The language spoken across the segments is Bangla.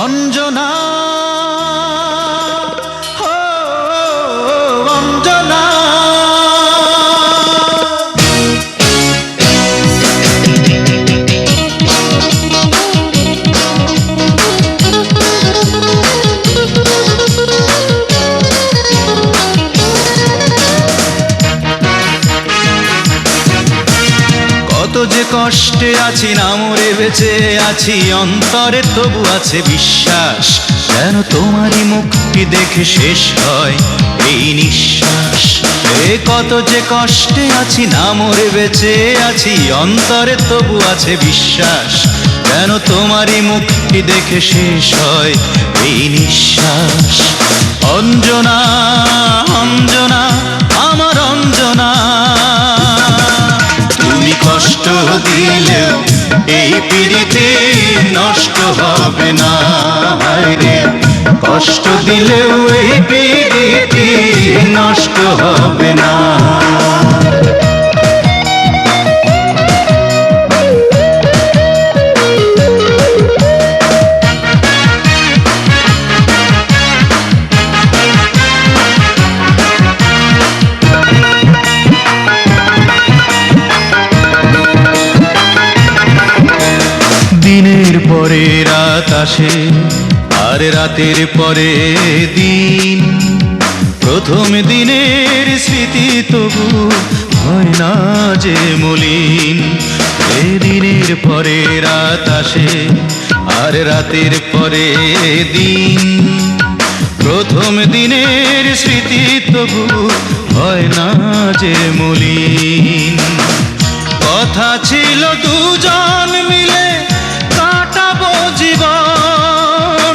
অঞ্জনা ও অঞ্জনা কত যে কষ্টে আছি না মরে বেঁচে আছি অন্তরে তবু আছে বিশ্বাস যেন তোমারই মুখটি দেখে শেষ হয় এই নিঃশ্বাস কত যে কষ্টে আছি না মরে বেঁচে আছি অন্তরে তবু আছে বিশ্বাস যেন তোমারই মুখটি দেখে শেষ হয় এই নিঃশ্বাস অঞ্জনা অঞ্জনা আমার অঞ্জনা তুমি কষ্ট দিলেও এই পীড়িতি নষ্ট হবে না রে কষ্ট দিলেও এই পীড়িতি নষ্ট হবে না দিনের পরে রাত আসে আর রাতের পরে দিন প্রথম দিনের স্মৃতি তবু হয় না যে মলিন দিনের পরে রাত আসে আর রাতের পরে দিন প্রথম দিনের স্মৃতি তবু হয় না যে মলিন কথা ছিল দুজন মিলে কাটাবো জীবন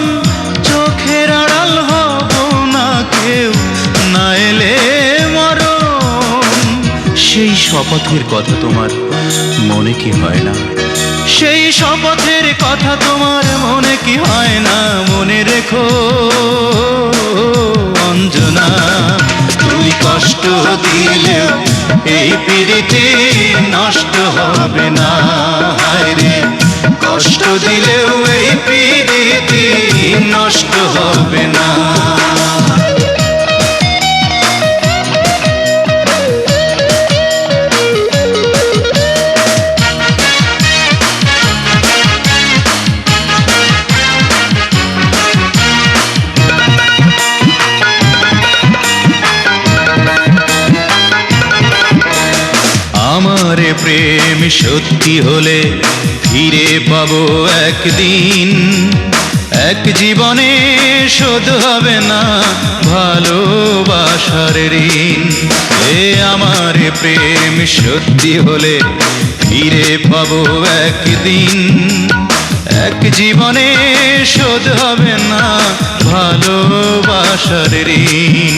চোখের আড়াল হব না কেউ না এলে মরণ সেই শপথের কথা তোমার মনে কি হয় না সেই শপথের কথা তোমার মনে কি হয় না মনে রেখো অঞ্জনা তুমি কষ্ট দিলেও এই পীড়িতি নষ্ট হবে না রে কষ্ট দিলেও এই পীড়িতি নষ্ট হবে না আমার প্রেম সত্যি হলে ফিরে পাবো একদিন এক জীবনে শোধ হবে না ভালোবাসার ঋণ আমার প্রেম সত্যি হলে ফিরে পাবো একদিন এক জীবনে শোধ হবে না ভালোবাসার ঋণ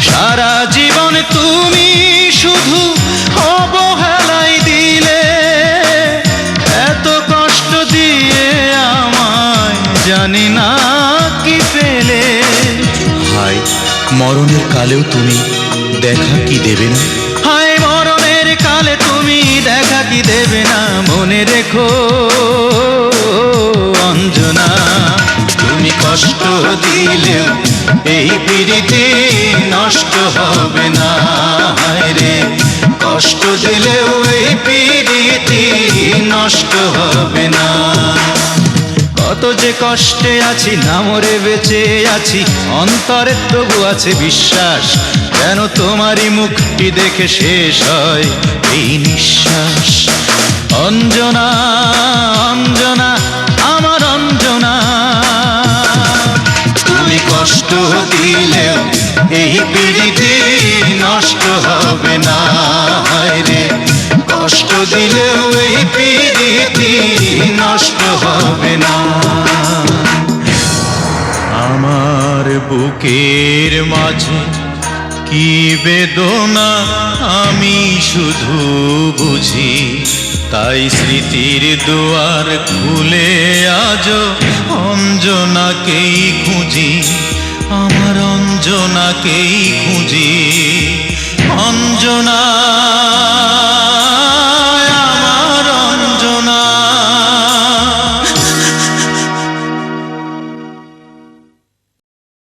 সারা জীবন তুমি শুধু অবহেলাই দিলে এত কষ্ট দিয়ে আমায় জানি না কি পেলে হায় মরণের কালেও তুমি দেখা কি দেবে না হায় মরণের কালে তুমি দেখা কি দেবে না মনে রেখো অঞ্জনা তুমি কষ্ট দিলেও এই পীড়িতি নষ্ট হবে না রে কষ্ট দিলেও এই পীড়িতি নষ্ট হবে না কত যে কষ্টে আছি না মরে বেঁচে আছি অন্তরে তবু আছে বিশ্বাস যেন তোমারই মুখটি দেখে শেষ হয় এই নিঃশ্বাস অঞ্জনা অঞ্জনা আমার অঞ্জনা তুমি কষ্ট দিলেও এই পীড়িতি নষ্ট হবে না রে কষ্ট দিলেও এই পীড়িতি নষ্ট হবে না আমার বুকের মাঝে কি বেদনা আমি শুধু বুঝি তাই স্মৃতির দুয়ার খুলে আজো অঞ্জনাকেই খুঁজি আমার অঞ্জনাকেই খুঁজি অঞ্জনা।